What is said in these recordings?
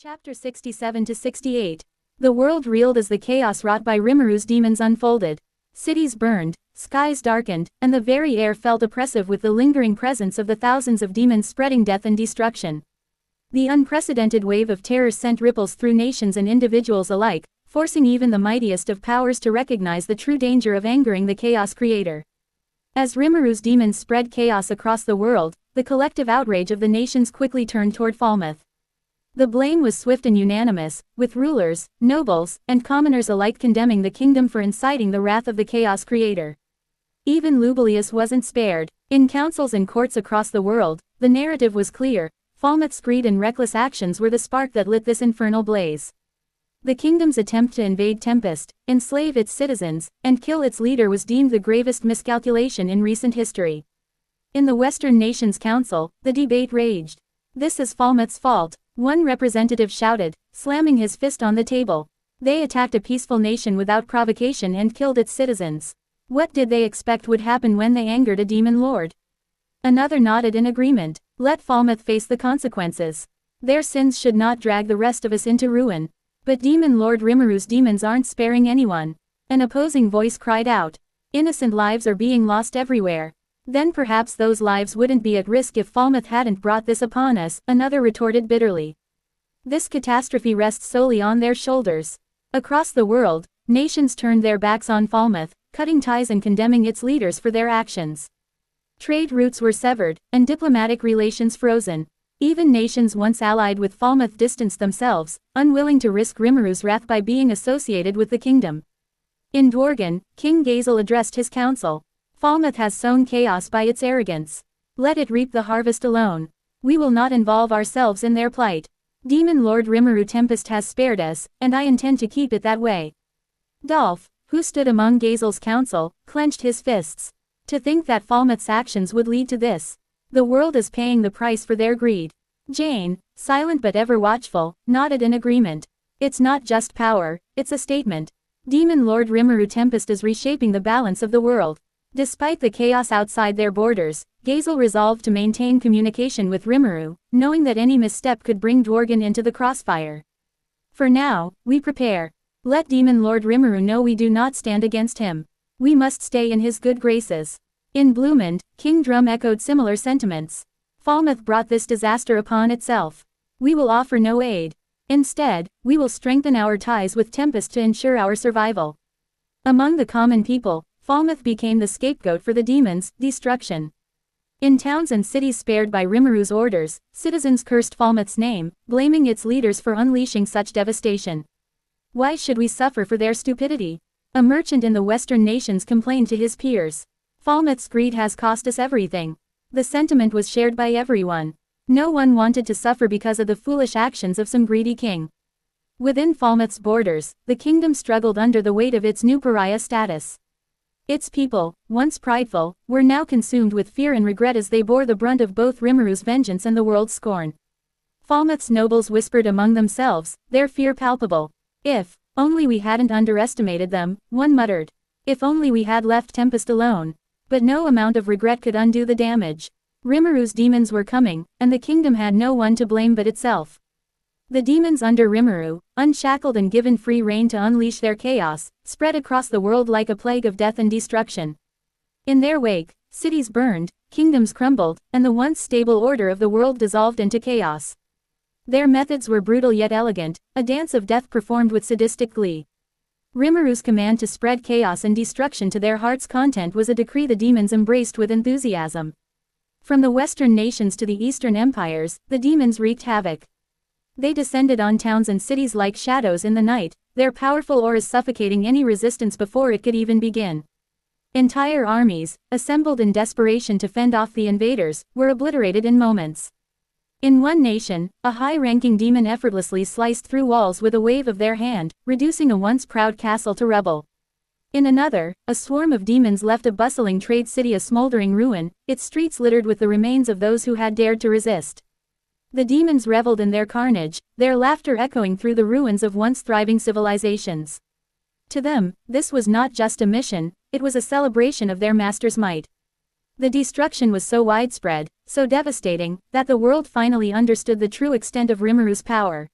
Chapter 67 to 68. The world reeled as the chaos wrought by Rimuru demons unfolded. Cities burned, skies darkened, and the very air felt oppressive with the lingering presence of the thousands of demons spreading death and destruction. The unprecedented wave of terror sent ripples through nations and individuals alike, forcing even the mightiest of powers to recognize the true danger of angering the chaos creator. As Rimuru's demons spread chaos across the world, the collective outrage of the nations quickly turned toward Falmouth. The blame was swift and unanimous, with rulers, nobles, and commoners alike condemning the kingdom for inciting the wrath of the chaos creator. Even Lubelius wasn't spared. In councils and courts across the world, the narrative was clear: Falmouth's greed and reckless actions were the spark that lit this infernal blaze. The kingdom's attempt to invade Tempest, enslave its citizens, and kill its leader was deemed the gravest miscalculation in recent history. In the Western Nations Council, the debate raged. "This is Falmouth's fault," one representative shouted, slamming his fist on the table. "They attacked a peaceful nation without provocation and killed its citizens. What did they expect would happen when they angered a demon lord?" Another nodded in agreement. "Let Falmouth face the consequences. Their sins should not drag the rest of us into ruin." But Demon Lord Rimuru's demons aren't sparing anyone. An opposing voice cried out. "Innocent lives are being lost everywhere." "Then perhaps those lives wouldn't be at risk if Falmouth hadn't brought this upon us," another retorted bitterly. "This catastrophe rests solely on their shoulders." Across the world, nations turned their backs on Falmouth, cutting ties and condemning its leaders for their actions. Trade routes were severed, and diplomatic relations frozen. Even nations once allied with Falmouth distanced themselves, unwilling to risk Rimuru's wrath by being associated with the kingdom. In Dworgen, King Gazel addressed his council. "Falmouth has sown chaos by its arrogance. Let it reap the harvest alone. We will not involve ourselves in their plight. Demon Lord Rimuru Tempest has spared us, and I intend to keep it that way." Dolph, who stood among Gazel's council, clenched his fists. To think that Falmouth's actions would lead to this. The world is paying the price for their greed. Jane, silent but ever watchful, nodded in agreement. "It's not just power, it's a statement. Demon Lord Rimuru Tempest is reshaping the balance of the world." Despite the chaos outside their borders, Gazel resolved to maintain communication with Rimuru, knowing that any misstep could bring Dworgen into the crossfire. "For now, we prepare. Let Demon Lord Rimuru know we do not stand against him. We must stay in his good graces." In Bloomond, King Drum echoed similar sentiments. "Falmouth brought this disaster upon itself. We will offer no aid. Instead, we will strengthen our ties with Tempest to ensure our survival." Among the common people, Falmouth became the scapegoat for the demons' destruction. In towns and cities spared by Rimuru's orders, citizens cursed Falmouth's name, blaming its leaders for unleashing such devastation. "Why should we suffer for their stupidity?" a merchant in the Western nations complained to his peers. "Falmouth's greed has cost us everything." The sentiment was shared by everyone. No one wanted to suffer because of the foolish actions of some greedy king. Within Falmouth's borders, the kingdom struggled under the weight of its new pariah status. Its people, once prideful, were now consumed with fear and regret as they bore the brunt of both Rimuru's vengeance and the world's scorn. Falmouth's nobles whispered among themselves, their fear palpable. "If only we hadn't underestimated them," one muttered. "If only we had left Tempest alone." But no amount of regret could undo the damage. Rimuru's demons were coming, and the kingdom had no one to blame but itself. The demons under Rimuru, unshackled and given free rein to unleash their chaos, spread across the world like a plague of death and destruction. In their wake, cities burned, kingdoms crumbled, and the once stable order of the world dissolved into chaos. Their methods were brutal yet elegant, a dance of death performed with sadistic glee. Rimuru's command to spread chaos and destruction to their heart's content was a decree the demons embraced with enthusiasm. From the Western nations to the Eastern empires, the demons wreaked havoc. They descended on towns and cities like shadows in the night, their powerful auras suffocating any resistance before it could even begin. Entire armies, assembled in desperation to fend off the invaders, were obliterated in moments. In one nation, a high-ranking demon effortlessly sliced through walls with a wave of their hand, reducing a once proud castle to rubble. In another, a swarm of demons left a bustling trade city a smoldering ruin, its streets littered with the remains of those who had dared to resist. The demons reveled in their carnage, their laughter echoing through the ruins of once thriving civilizations. To them, this was not just a mission, it was a celebration of their master's might. The destruction was so widespread, so devastating, that the world finally understood the true extent of Rimuru's power.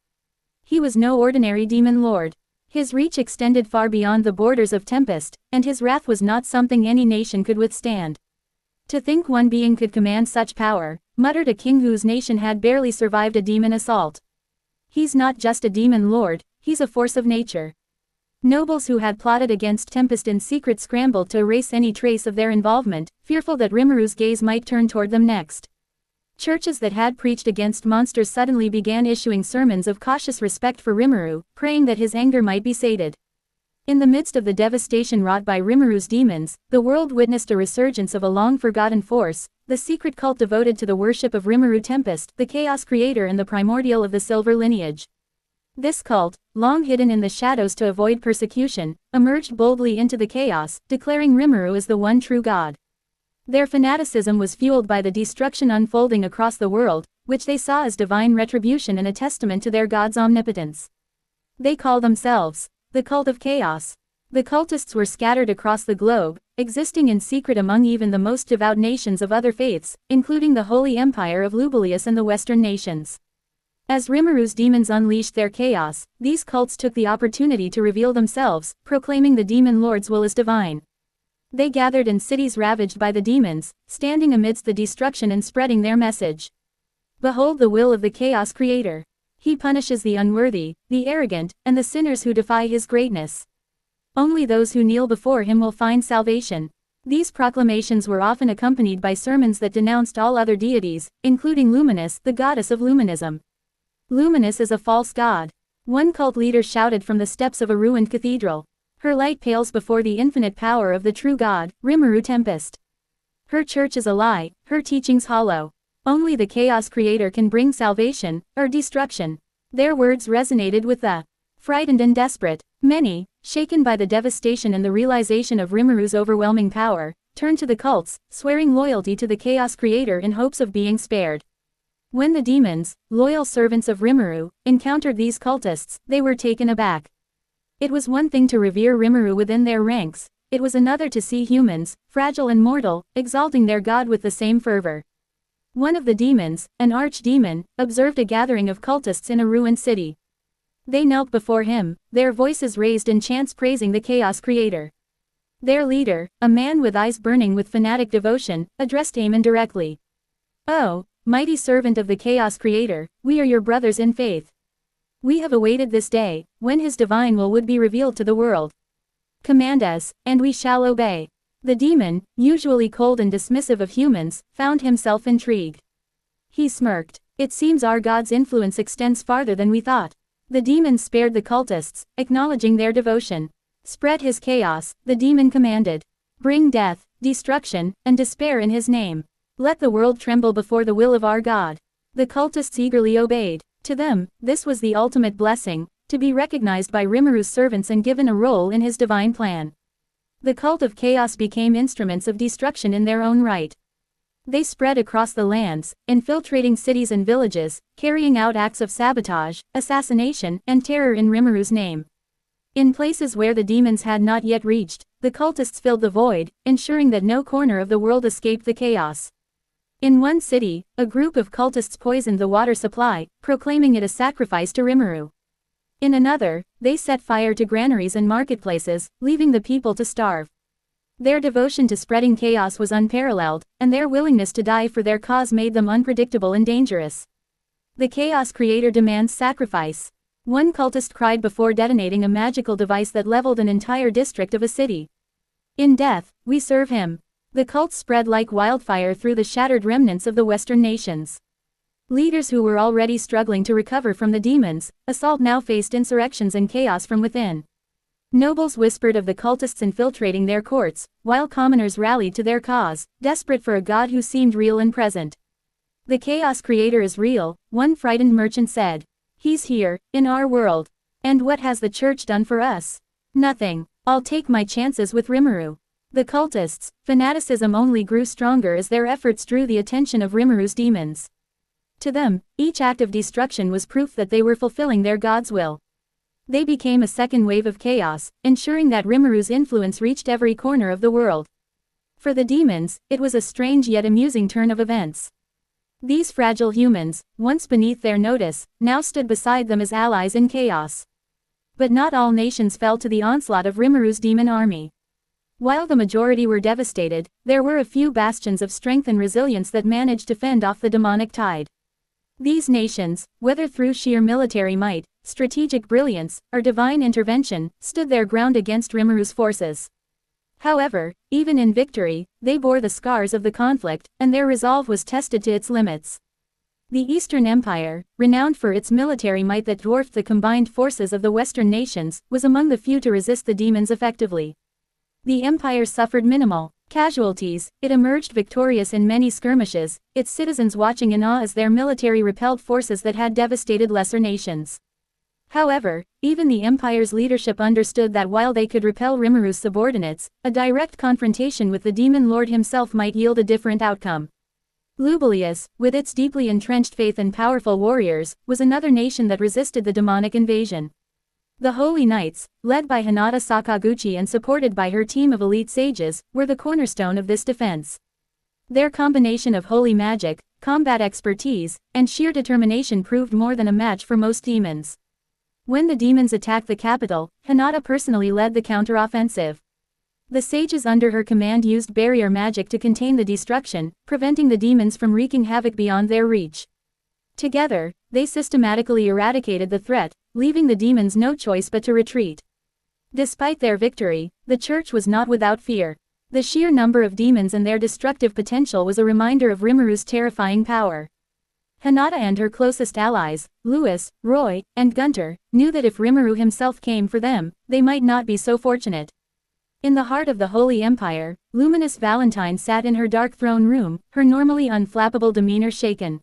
He was no ordinary demon lord. His reach extended far beyond the borders of Tempest, and his wrath was not something any nation could withstand. To think one being could command such power, muttered a king whose nation had barely survived a demon assault. He's not just a demon lord, he's a force of nature. Nobles who had plotted against Tempest in secret scrambled to erase any trace of their involvement, fearful that Rimuru's gaze might turn toward them next. Churches that had preached against monsters suddenly began issuing sermons of cautious respect for Rimuru, praying that his anger might be sated. In the midst of the devastation wrought by Rimuru's demons, the world witnessed a resurgence of a long-forgotten force, the secret cult devoted to the worship of Rimuru Tempest, the chaos creator and the primordial of the silver lineage. This cult, long hidden in the shadows to avoid persecution, emerged boldly into the chaos, declaring Rimuru as the one true god. Their fanaticism was fueled by the destruction unfolding across the world, which they saw as divine retribution and a testament to their god's omnipotence. They call themselves the Cult of Chaos. The cultists were scattered across the globe, existing in secret among even the most devout nations of other faiths, including the Holy Empire of Lubelius and the Western nations. As Rimuru's demons unleashed their chaos, these cults took the opportunity to reveal themselves, proclaiming the demon lord's will as divine. They gathered in cities ravaged by the demons, standing amidst the destruction and spreading their message. Behold the will of the chaos creator. He punishes the unworthy, the arrogant, and the sinners who defy his greatness. Only those who kneel before him will find salvation. These proclamations were often accompanied by sermons that denounced all other deities, including Luminous, the goddess of luminism. Luminous is a false god. One cult leader shouted from the steps of a ruined cathedral. Her light pales before the infinite power of the true god, Rimuru Tempest. Her church is a lie, her teachings hollow. Only the chaos creator can bring salvation, or destruction. Their words resonated with the frightened and desperate. Many, shaken by the devastation and the realization of Rimuru's overwhelming power, turned to the cults, swearing loyalty to the chaos creator in hopes of being spared. When the demons, loyal servants of Rimuru, encountered these cultists, they were taken aback. It was one thing to revere Rimuru within their ranks, it was another to see humans, fragile and mortal, exalting their god with the same fervor. One of the demons, an archdemon, observed a gathering of cultists in a ruined city. They knelt before him, their voices raised in chants praising the chaos creator. Their leader, a man with eyes burning with fanatic devotion, addressed Amon directly. "Oh, mighty servant of the chaos creator, we are your brothers in faith. We have awaited this day, when his divine will would be revealed to the world. Command us, and we shall obey." The demon, usually cold and dismissive of humans, found himself intrigued. He smirked. "It seems our god's influence extends farther than we thought." The demon spared the cultists, acknowledging their devotion. "Spread his chaos," the demon commanded. "Bring death, destruction, and despair in his name. Let the world tremble before the will of our god." The cultists eagerly obeyed. To them, this was the ultimate blessing, to be recognized by Rimuru's servants and given a role in his divine plan. The cult of chaos became instruments of destruction in their own right. They spread across the lands, infiltrating cities and villages, carrying out acts of sabotage, assassination, and terror in Rimuru's name. In places where the demons had not yet reached, the cultists filled the void, ensuring that no corner of the world escaped the chaos. In one city, a group of cultists poisoned the water supply, proclaiming it a sacrifice to Rimuru. In another, they set fire to granaries and marketplaces, leaving the people to starve. Their devotion to spreading chaos was unparalleled, and their willingness to die for their cause made them unpredictable and dangerous. The chaos creator demands sacrifice. One cultist cried before detonating a magical device that leveled an entire district of a city. "In death, we serve him." The cult spread like wildfire through the shattered remnants of the Western nations. Leaders who were already struggling to recover from the demons' assault now faced insurrections and chaos from within. Nobles whispered of the cultists infiltrating their courts, while commoners rallied to their cause, desperate for a god who seemed real and present. "The chaos creator is real," one frightened merchant said. "He's here, in our world. And what has the church done for us? Nothing. I'll take my chances with Rimuru." The cultists' fanaticism only grew stronger as their efforts drew the attention of Rimuru's demons. To them, each act of destruction was proof that they were fulfilling their god's will. They became a second wave of chaos, ensuring that Rimuru's influence reached every corner of the world. For the demons, it was a strange yet amusing turn of events. These fragile humans, once beneath their notice, now stood beside them as allies in chaos. But not all nations fell to the onslaught of Rimuru's demon army. While the majority were devastated, there were a few bastions of strength and resilience that managed to fend off the demonic tide. These nations, whether through sheer military might, strategic brilliance, or divine intervention, stood their ground against Rimuru's forces. However, even in victory, they bore the scars of the conflict, and their resolve was tested to its limits. The Eastern Empire, renowned for its military might that dwarfed the combined forces of the Western nations, was among the few to resist the demons effectively. The empire suffered minimal casualties, it emerged victorious in many skirmishes, its citizens watching in awe as their military repelled forces that had devastated lesser nations. However, even the empire's leadership understood that while they could repel Rimuru's subordinates, a direct confrontation with the demon lord himself might yield a different outcome. Lubelius, with its deeply entrenched faith and powerful warriors, was another nation that resisted the demonic invasion. The Holy Knights, led by Hinata Sakaguchi and supported by her team of elite sages, were the cornerstone of this defense. Their combination of holy magic, combat expertise, and sheer determination proved more than a match for most demons. When the demons attacked the capital, Hinata personally led the counteroffensive. The sages under her command used barrier magic to contain the destruction, preventing the demons from wreaking havoc beyond their reach. Together, they systematically eradicated the threat, leaving the demons no choice but to retreat. Despite their victory, the church was not without fear. The sheer number of demons and their destructive potential was a reminder of Rimuru's terrifying power. Hinata and her closest allies, Louis, Roy, and Gunter, knew that if Rimuru himself came for them, they might not be so fortunate. In the heart of the Holy Empire, Luminous Valentine sat in her dark throne room, her normally unflappable demeanor shaken.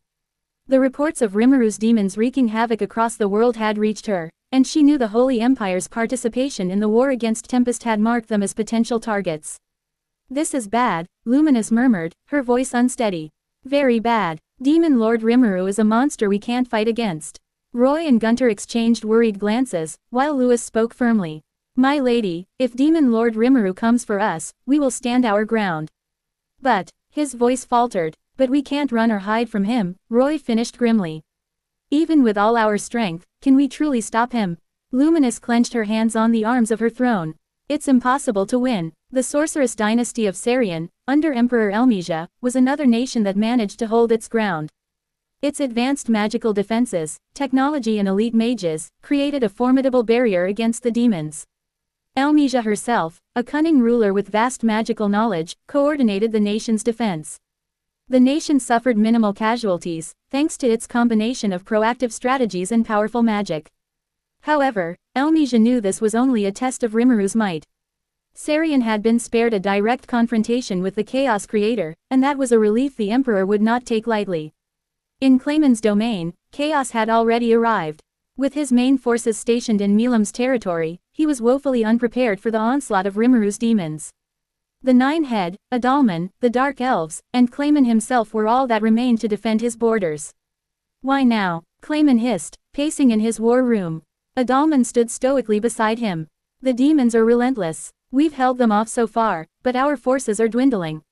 The reports of Rimuru's demons wreaking havoc across the world had reached her, and she knew the Holy Empire's participation in the war against Tempest had marked them as potential targets. "This is bad," Luminous murmured, her voice unsteady. "Very bad. Demon Lord Rimuru is a monster we can't fight against." Roy and Gunter exchanged worried glances, while Louis spoke firmly. "My lady, if Demon Lord Rimuru comes for us, we will stand our ground." "But," his voice faltered, "but we can't run or hide from him," Roy finished grimly. "Even with all our strength, can we truly stop him?" Luminous clenched her hands on the arms of her throne. "It's impossible to win." The sorceress dynasty of Sarian, under Emperor Elmesia, was another nation that managed to hold its ground. Its advanced magical defenses, technology and elite mages, created a formidable barrier against the demons. Elmesia herself, a cunning ruler with vast magical knowledge, coordinated the nation's defense. The nation suffered minimal casualties, thanks to its combination of proactive strategies and powerful magic. However, Elmesia knew this was only a test of Rimuru's might. Sarian had been spared a direct confrontation with the Chaos Creator, and that was a relief the Emperor would not take lightly. In Clayman's domain, chaos had already arrived. With his main forces stationed in Milam's territory, he was woefully unprepared for the onslaught of Rimuru's demons. The Nine-Head, Adalman, the Dark Elves, and Clayman himself were all that remained to defend his borders. "Why now?" Clayman hissed, pacing in his war room. Adalman stood stoically beside him. "The demons are relentless. We've held them off so far, but our forces are dwindling.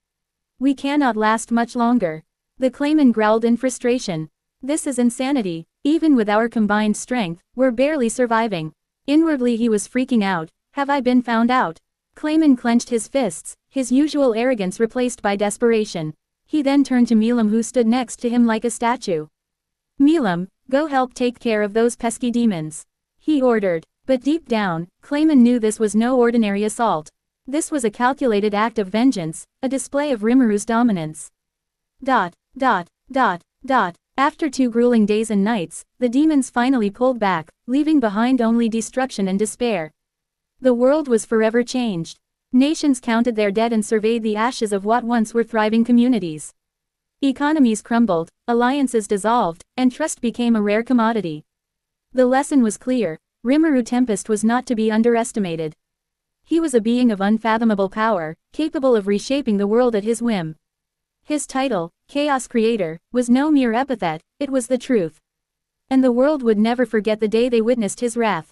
We cannot last much longer." The Clayman growled in frustration. "This is insanity. Even with our combined strength, we're barely surviving." Inwardly he was freaking out. "Have I been found out?" Clayman clenched his fists, his usual arrogance replaced by desperation. He then turned to Milam, who stood next to him like a statue. "Milam, go help take care of those pesky demons," he ordered. But deep down, Clayman knew this was no ordinary assault. This was a calculated act of vengeance, a display of Rimuru's dominance. After 2 grueling days and nights, the demons finally pulled back, leaving behind only destruction and despair. The world was forever changed. Nations counted their dead and surveyed the ashes of what once were thriving communities. Economies crumbled, alliances dissolved, and trust became a rare commodity. The lesson was clear. Rimuru Tempest was not to be underestimated. He was a being of unfathomable power, capable of reshaping the world at his whim. His title, Chaos Creator, was no mere epithet, it was the truth. And the world would never forget the day they witnessed his wrath.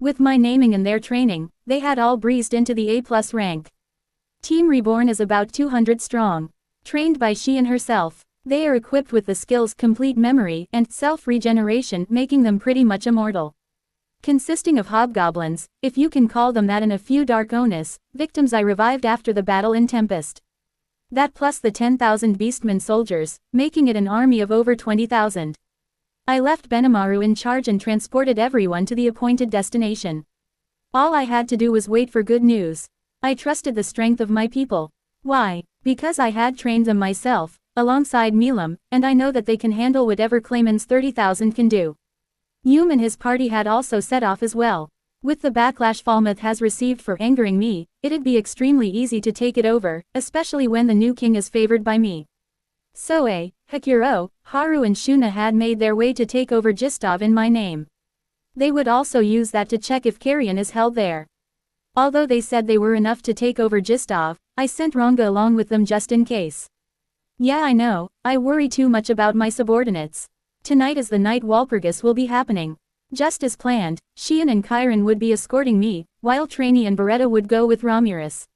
With my naming and their training, they had all breezed into the A+ rank. Team Reborn is about 200 strong. Trained by Xian herself, they are equipped with the skills Complete Memory and Self-Regeneration, making them pretty much immortal. Consisting of hobgoblins, if you can call them that, and a few Dark Onus victims I revived after the battle in Tempest. That plus the 10,000 Beastmen soldiers, making it an army of over 20,000. I left Benimaru in charge and transported everyone to the appointed destination. All I had to do was wait for good news. I trusted the strength of my people. Why? Because I had trained them myself, alongside Milam, and I know that they can handle whatever Clayman's 30,000 can do. Hume and his party had also set off as well. With the backlash Falmouth has received for angering me, it'd be extremely easy to take it over, especially when the new king is favored by me. Soe, Hakuro, Haru and Shuna had made their way to take over Gistov in my name. They would also use that to check if Carrion is held there. Although they said they were enough to take over Gistov, I sent Ranga along with them just in case. Yeah, I know, I worry too much about my subordinates. Tonight is the night Walpurgis will be happening. Just as planned, Xian and Chiron would be escorting me, while Trainee and Beretta would go with Ramirez.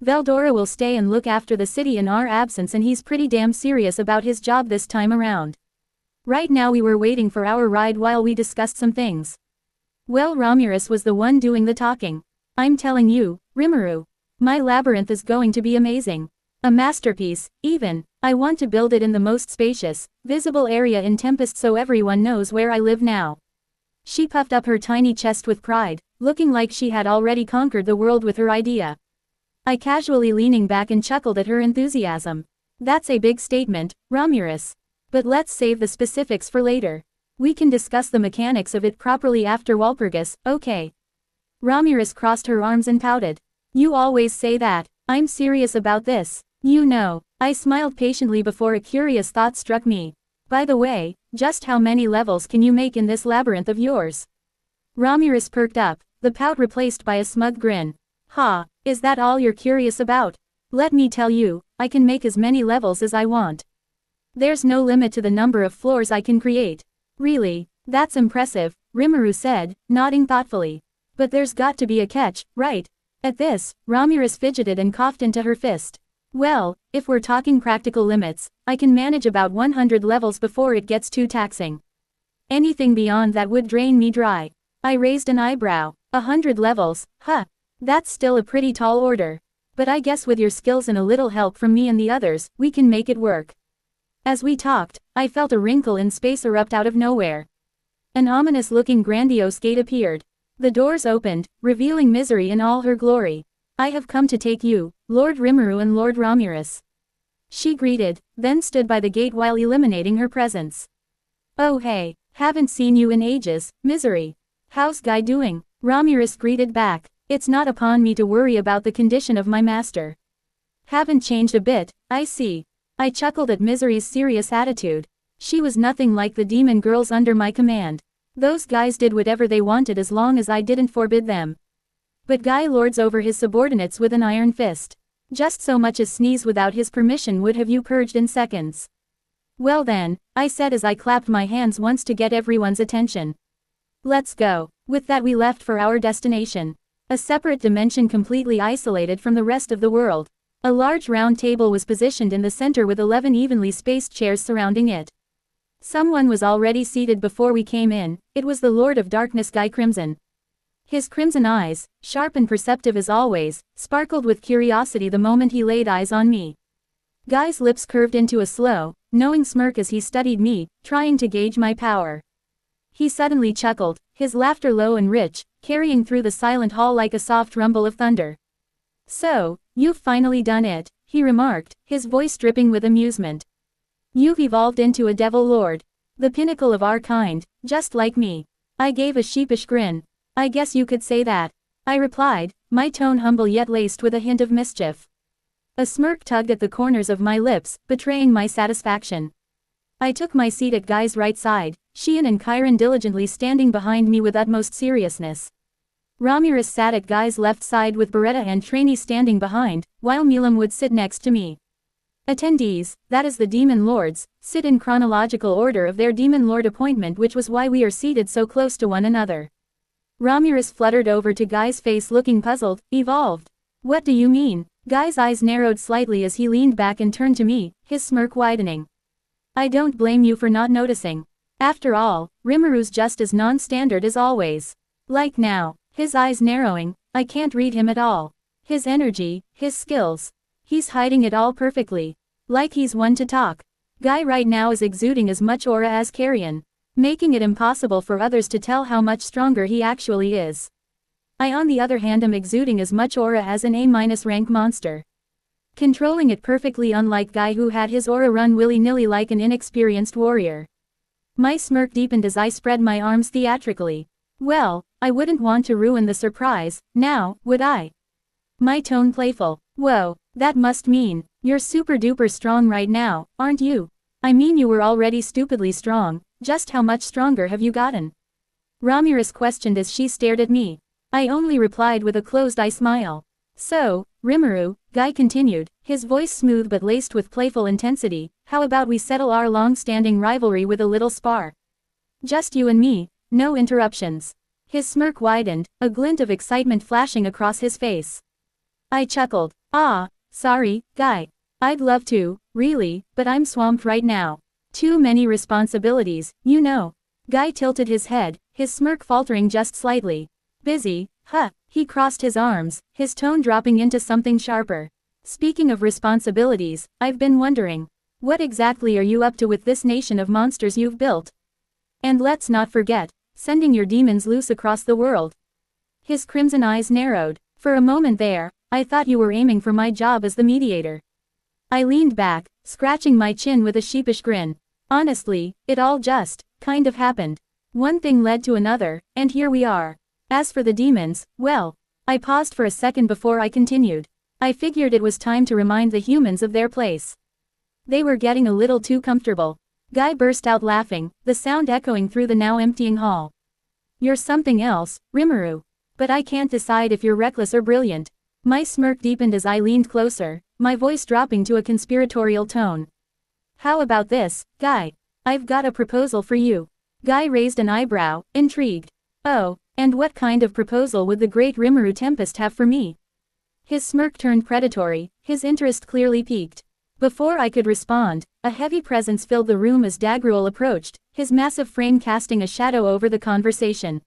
Veldora will stay and look after the city in our absence, and he's pretty damn serious about his job this time around. Right now we were waiting for our ride while we discussed some things. Well, Ramirez was the one doing the talking. I'm telling you, Rimuru. My labyrinth is going to be amazing. A masterpiece, even. I want to build it in the most spacious, visible area in Tempest so everyone knows where I live now. She puffed up her tiny chest with pride, looking like she had already conquered the world with her idea. I casually leaning back and chuckled at her enthusiasm. That's a big statement, Ramirez. But let's save the specifics for later. We can discuss the mechanics of it properly after Walpurgis, okay? Ramirez crossed her arms and pouted. You always say that. I'm serious about this. You know. I smiled patiently before a curious thought struck me. By the way, just how many levels can you make in this labyrinth of yours? Ramirez perked up, the pout replaced by a smug grin. Ha, is that all you're curious about? Let me tell you, I can make as many levels as I want. There's no limit to the number of floors I can create. Really, that's impressive, Rimuru said, nodding thoughtfully. But there's got to be a catch, right? At this, Ramirez fidgeted and coughed into her fist. Well, if we're talking practical limits, I can manage about 100 levels before it gets too taxing. Anything beyond that would drain me dry. I raised an eyebrow. 100 levels, huh? That's still a pretty tall order. But I guess with your skills and a little help from me and the others, we can make it work. As we talked, I felt a wrinkle in space erupt out of nowhere. An ominous-looking grandiose gate appeared. The doors opened, revealing Misery in all her glory. I have come to take you, Lord Rimuru and Lord Ramirez. She greeted, then stood by the gate while eliminating her presence. Oh hey, haven't seen you in ages, Misery. How's Guy doing? Ramirez greeted back. It's not upon me to worry about the condition of my master. Haven't changed a bit, I see. I chuckled at Misery's serious attitude. She was nothing like the demon girls under my command. Those guys did whatever they wanted as long as I didn't forbid them. But Guy lords over his subordinates with an iron fist. Just so much as sneeze without his permission would have you purged in seconds. Well then, I said as I clapped my hands once to get everyone's attention. Let's go. With that we left for our destination. A separate dimension completely isolated from the rest of the world. A large round table was positioned in the center with 11 evenly spaced chairs surrounding it. Someone was already seated before we came in. It was the Lord of Darkness Guy Crimson. His crimson eyes, sharp and perceptive as always, sparkled with curiosity the moment he laid eyes on me. Guy's lips curved into a slow, knowing smirk as he studied me, trying to gauge my power. He suddenly chuckled, his laughter low and rich, carrying through the silent hall like a soft rumble of thunder. So, you've finally done it, he remarked, his voice dripping with amusement. You've evolved into a devil lord. The pinnacle of our kind, just like me. I gave a sheepish grin. I guess you could say that. I replied, my tone humble yet laced with a hint of mischief. A smirk tugged at the corners of my lips, betraying my satisfaction. I took my seat at Guy's right side, Xian and Chiron diligently standing behind me with utmost seriousness. Ramirez sat at Guy's left side with Beretta and Trainee standing behind, while Milam would sit next to me. Attendees, that is the Demon Lords, sit in chronological order of their Demon Lord appointment, which was why we are seated so close to one another. Ramirez fluttered over to Guy's face looking puzzled. Evolved? What do you mean? Guy's eyes narrowed slightly as he leaned back and turned to me, his smirk widening. I don't blame you for not noticing. After all, Rimaru's just as non-standard as always. Like now, his eyes narrowing, I can't read him at all. His energy, his skills. He's hiding it all perfectly. Like he's one to talk. Guy right now is exuding as much aura as Carrion, making it impossible for others to tell how much stronger he actually is. I on the other hand am exuding as much aura as an A- rank monster. Controlling it perfectly, unlike Guy who had his aura run willy-nilly like an inexperienced warrior. My smirk deepened as I spread my arms theatrically. Well, I wouldn't want to ruin the surprise, now, would I? My tone playful. Whoa, that must mean, you're super duper strong right now, aren't you? I mean you were already stupidly strong, just how much stronger have you gotten? Ramirez questioned as she stared at me. I only replied with a closed-eye smile. So, Rimuru, Guy continued, his voice smooth but laced with playful intensity, how about we settle our long-standing rivalry with a little spar? Just you and me, no interruptions. His smirk widened, a glint of excitement flashing across his face. I chuckled. Ah, sorry, Guy. I'd love to, really, but I'm swamped right now. Too many responsibilities, you know. Guy tilted his head, his smirk faltering just slightly. Busy, huh? He crossed his arms, his tone dropping into something sharper. Speaking of responsibilities, I've been wondering, what exactly are you up to with this nation of monsters you've built? And let's not forget, sending your demons loose across the world. His crimson eyes narrowed. For a moment there, I thought you were aiming for my job as the mediator. I leaned back, scratching my chin with a sheepish grin. Honestly, it all just, kind of happened. One thing led to another, and here we are. As for the demons, well, I paused for a second before I continued. I figured it was time to remind the humans of their place. They were getting a little too comfortable. Guy burst out laughing, the sound echoing through the now emptying hall. You're something else, Rimuru. But I can't decide if you're reckless or brilliant. My smirk deepened as I leaned closer, my voice dropping to a conspiratorial tone. How about this, Guy? I've got a proposal for you. Guy raised an eyebrow, intrigued. Oh, and what kind of proposal would the great Rimuru Tempest have for me? His smirk turned predatory, his interest clearly piqued. Before I could respond, a heavy presence filled the room as Dagruel approached, his massive frame casting a shadow over the conversation.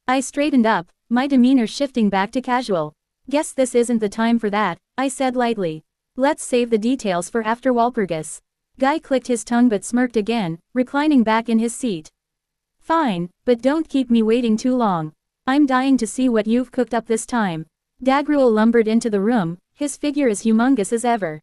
I straightened up, my demeanor shifting back to casual. Guess this isn't the time for that, I said lightly. Let's save the details for after Walpurgis. Guy clicked his tongue but smirked again, reclining back in his seat. Fine, but don't keep me waiting too long. I'm dying to see what you've cooked up this time. Dagruel lumbered into the room, his figure as humongous as ever.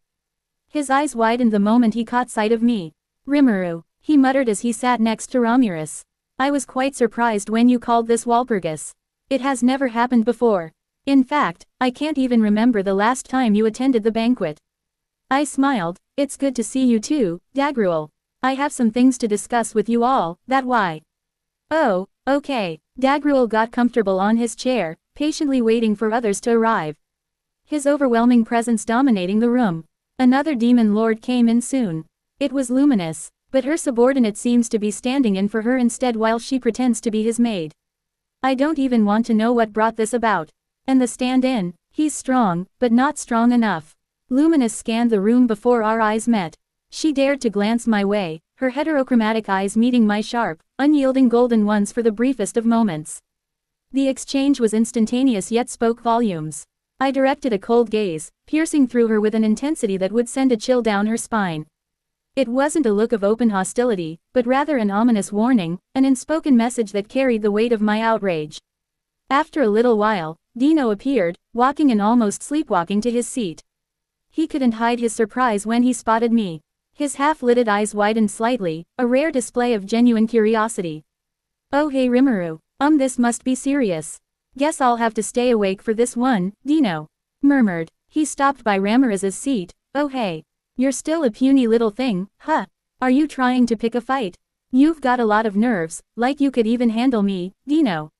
His eyes widened the moment he caught sight of me. Rimuru, he muttered as he sat next to Ramirez. I was quite surprised when you called this Walpurgis. It has never happened before. In fact, I can't even remember the last time you attended the banquet. I smiled. It's good to see you too, Dagruel. I have some things to discuss with you all, that why. Oh, okay. Dagruel got comfortable on his chair, patiently waiting for others to arrive. His overwhelming presence dominating the room. Another demon lord came in soon. It was Luminous, but her subordinate seems to be standing in for her instead while she pretends to be his maid. I don't even want to know what brought this about. And the stand-in, he's strong, but not strong enough. Luminous scanned the room before our eyes met. She dared to glance my way, her heterochromatic eyes meeting my sharp, unyielding golden ones for the briefest of moments. The exchange was instantaneous yet spoke volumes. I directed a cold gaze, piercing through her with an intensity that would send a chill down her spine. It wasn't a look of open hostility, but rather an ominous warning, an unspoken message that carried the weight of my outrage. After a little while, Dino appeared, walking and almost sleepwalking to his seat. He couldn't hide his surprise when he spotted me. His half-lidded eyes widened slightly, a rare display of genuine curiosity. Oh hey Rimuru, this must be serious. Guess I'll have to stay awake for this one, Dino murmured. He stopped by Ramirez's seat. Oh hey. You're still a puny little thing, huh? Are you trying to pick a fight? You've got a lot of nerves, like you could even handle me, Dino.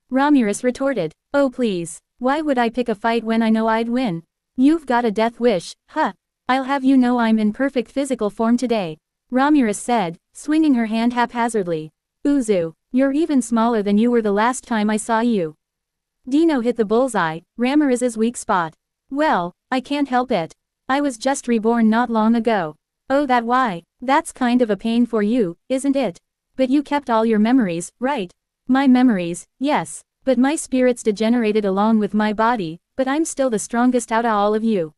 Ramirez retorted. Oh please, why would I pick a fight when I know I'd win? You've got a death wish, huh? I'll have you know I'm in perfect physical form today. Ramirez said, swinging her hand haphazardly. Uzu. You're even smaller than you were the last time I saw you. Dino hit the bullseye, Ramirez's weak spot. Well, I can't help it. I was just reborn not long ago. Oh, that why? That's kind of a pain for you, isn't it? But you kept all your memories, right? My memories, yes. But my spirits degenerated along with my body, but I'm still the strongest out of all of you.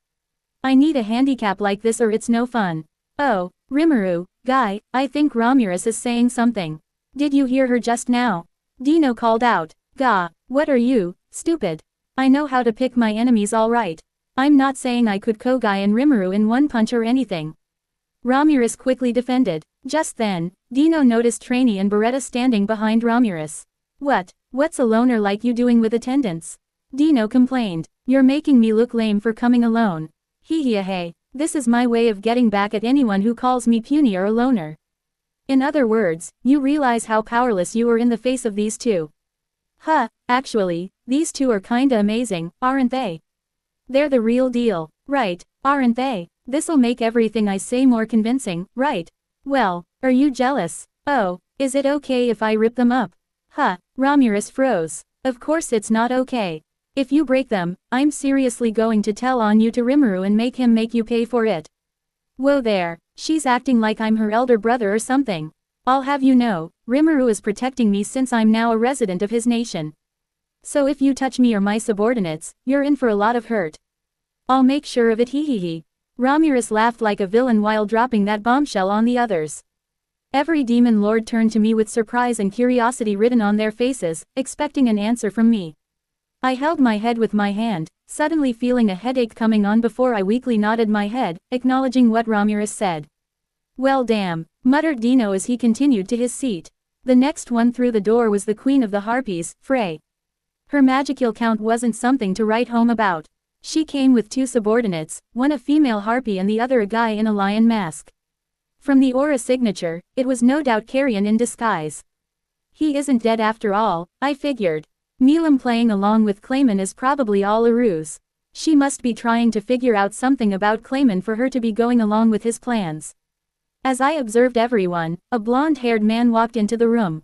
I need a handicap like this or it's no fun. Oh, Rimuru, Guy, I think Ramirez is saying something. Did you hear her just now? Dino called out. Gah, what are you, stupid? I know how to pick my enemies all right. I'm not saying I could Kogai and Rimuru in one punch or anything. Ramirez quickly defended. Just then, Dino noticed Trainee and Beretta standing behind Ramirez. What's a loner like you doing with attendance? Dino complained. You're making me look lame for coming alone. Hey, this is my way of getting back at anyone who calls me puny or a loner. In other words, you realize how powerless you are in the face of these two. Huh, actually, these two are kinda amazing, aren't they? They're the real deal, right, aren't they? This'll make everything I say more convincing, right? Well, are you jealous? Oh, is it okay if I rip them up? Huh, Ramirez froze. Of course it's not okay. If you break them, I'm seriously going to tell on you to Rimuru and make him make you pay for it. Whoa there, she's acting like I'm her elder brother or something. I'll have you know, Rimuru is protecting me since I'm now a resident of his nation. So if you touch me or my subordinates, you're in for a lot of hurt. I'll make sure of it hee. Ramirez laughed like a villain while dropping that bombshell on the others. Every demon lord turned to me with surprise and curiosity written on their faces, expecting an answer from me. I held my head with my hand, suddenly feeling a headache coming on before I weakly nodded my head, acknowledging what Ramirez said. Well damn, muttered Dino as he continued to his seat. The next one through the door was the queen of the harpies, Frey. Her magical count wasn't something to write home about. She came with two subordinates, one a female harpy and the other a guy in a lion mask. From the aura signature, it was no doubt Carrion in disguise. He isn't dead after all, I figured. Milam playing along with Clayman is probably all a ruse. She must be trying to figure out something about Clayman for her to be going along with his plans. As I observed everyone, a blonde-haired man walked into the room.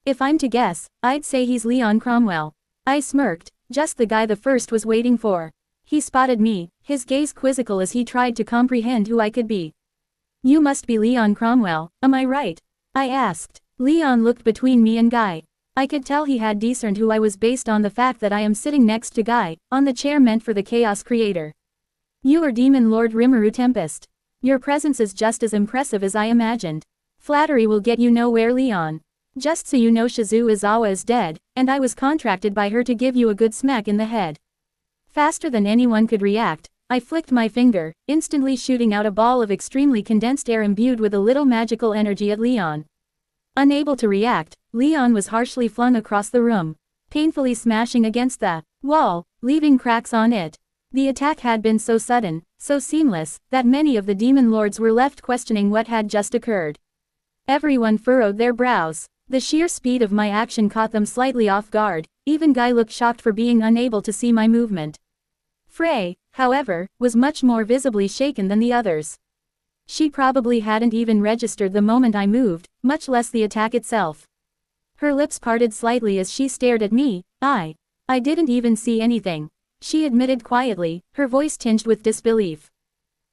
If I'm to guess, I'd say he's Leon Cromwell. I smirked, just the guy the first was waiting for. He spotted me, his gaze quizzical as he tried to comprehend who I could be. You must be Leon Cromwell, am I right? I asked. Leon looked between me and Guy. I could tell he had discerned who I was based on the fact that I am sitting next to Guy, on the chair meant for the Chaos Creator. You are Demon Lord Rimuru Tempest. Your presence is just as impressive as I imagined. Flattery will get you nowhere, Leon. Just so you know, Shizu Izawa is dead, and I was contracted by her to give you a good smack in the head. Faster than anyone could react, I flicked my finger, instantly shooting out a ball of extremely condensed air imbued with a little magical energy at Leon. Unable to react, Leon was harshly flung across the room, painfully smashing against the wall, leaving cracks on it. The attack had been so sudden, so seamless, that many of the demon lords were left questioning what had just occurred. Everyone furrowed their brows. The sheer speed of my action caught them slightly off guard, even Guy looked shocked for being unable to see my movement. Frey, however, was much more visibly shaken than the others. She probably hadn't even registered the moment I moved, much less the attack itself. Her lips parted slightly as she stared at me. I didn't even see anything. She admitted quietly, her voice tinged with disbelief.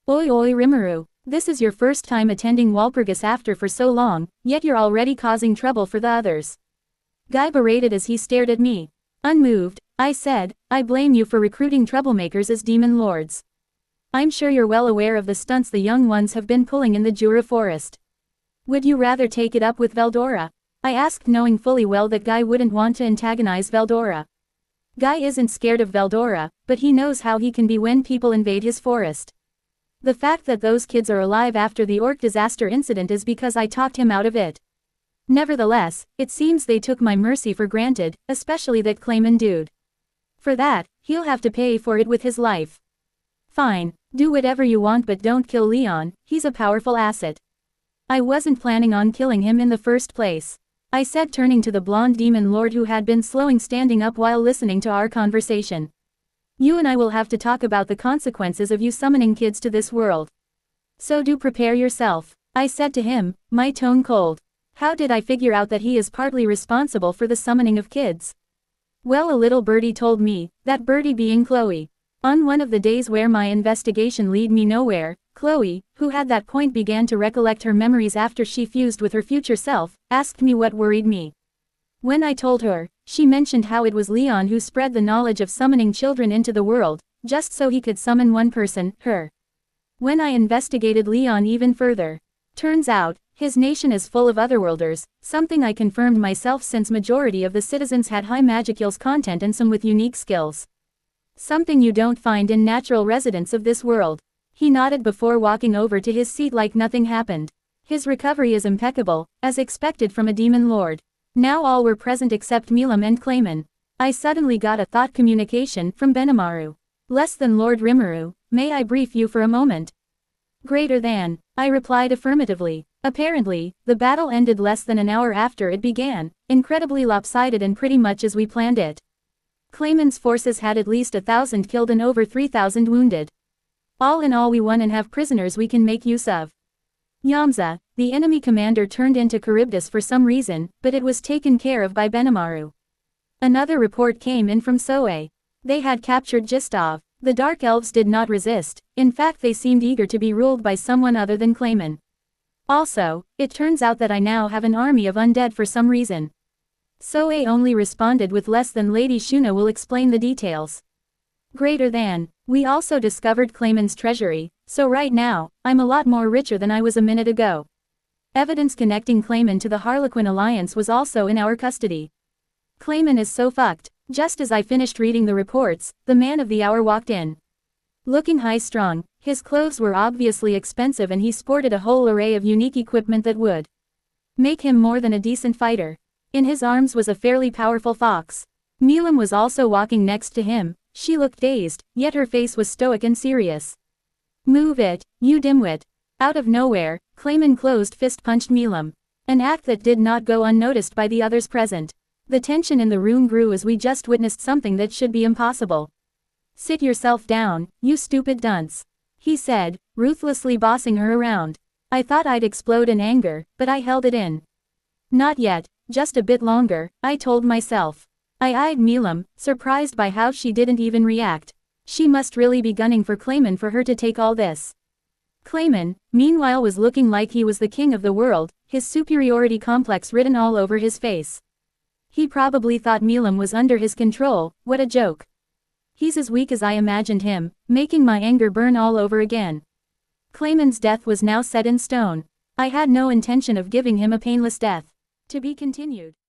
Oi Rimuru, this is your first time attending Walpurgis after for so long, yet you're already causing trouble for the others. Guy berated as he stared at me. Unmoved, I said, I blame you for recruiting troublemakers as demon lords. I'm sure you're well aware of the stunts the young ones have been pulling in the Jura forest. Would you rather take it up with Veldora? I asked, knowing fully well that Guy wouldn't want to antagonize Veldora. Guy isn't scared of Veldora, but he knows how he can be when people invade his forest. The fact that those kids are alive after the orc disaster incident is because I talked him out of it. Nevertheless, it seems they took my mercy for granted, especially that Clayman dude. For that, he'll have to pay for it with his life. Fine, do whatever you want, but don't kill Leon, he's a powerful asset. I wasn't planning on killing him in the first place, I said, turning to the blonde demon lord who had been slowing standing up while listening to our conversation. You and I will have to talk about the consequences of you summoning kids to this world. So do prepare yourself, I said to him, my tone cold. How did I figure out that he is partly responsible for the summoning of kids? Well, a little birdie told me, that birdie being Chloe. On one of the days where my investigation lead me nowhere, Chloe, who at that point began to recollect her memories after she fused with her future self, asked me what worried me. When I told her, she mentioned how it was Leon who spread the knowledge of summoning children into the world, just so he could summon one person, her. When I investigated Leon even further, turns out, his nation is full of otherworlders, something I confirmed myself since majority of the citizens had high magicals content and some with unique skills. Something you don't find in natural residents of this world. He nodded before walking over to his seat like nothing happened. His recovery is impeccable, as expected from a demon lord. Now all were present except Milam and Clayman. I suddenly got a thought communication from Benimaru. Less than Lord Rimuru, may I brief you for a moment? Greater than, I replied affirmatively. Apparently, the battle ended less than an hour after it began, incredibly lopsided and pretty much as we planned it. Clayman's forces had at least 1,000 killed and over 3,000 wounded. All in all, we won and have prisoners we can make use of. Yamza, the enemy commander, turned into Charybdis for some reason, but it was taken care of by Benimaru. Another report came in from Soe. They had captured Gistov. The Dark Elves did not resist, in fact they seemed eager to be ruled by someone other than Clayman. Also, it turns out that I now have an army of undead for some reason. Soe only responded with less than Lady Shuna will explain the details. Greater than, we also discovered Clayman's treasury, so right now, I'm a lot more richer than I was a minute ago. Evidence connecting Clayman to the Harlequin Alliance was also in our custody. Clayman is so fucked. Just as I finished reading the reports, the man of the hour walked in. Looking high-strung, his clothes were obviously expensive and he sported a whole array of unique equipment that would make him more than a decent fighter. In his arms was a fairly powerful fox. Milam was also walking next to him. She looked dazed, yet her face was stoic and serious. Move it, you dimwit. Out of nowhere, Clayman closed fist punched Milam. An act that did not go unnoticed by the others present. The tension in the room grew as we just witnessed something that should be impossible. Sit yourself down, you stupid dunce, he said, ruthlessly bossing her around. I thought I'd explode in anger, but I held it in. Not yet, just a bit longer, I told myself. I eyed Milam, surprised by how she didn't even react. She must really be gunning for Clayman for her to take all this. Clayman, meanwhile, was looking like he was the king of the world, his superiority complex written all over his face. He probably thought Milam was under his control. What a joke. He's as weak as I imagined him, making my anger burn all over again. Clayman's death was now set in stone. I had no intention of giving him a painless death. To be continued.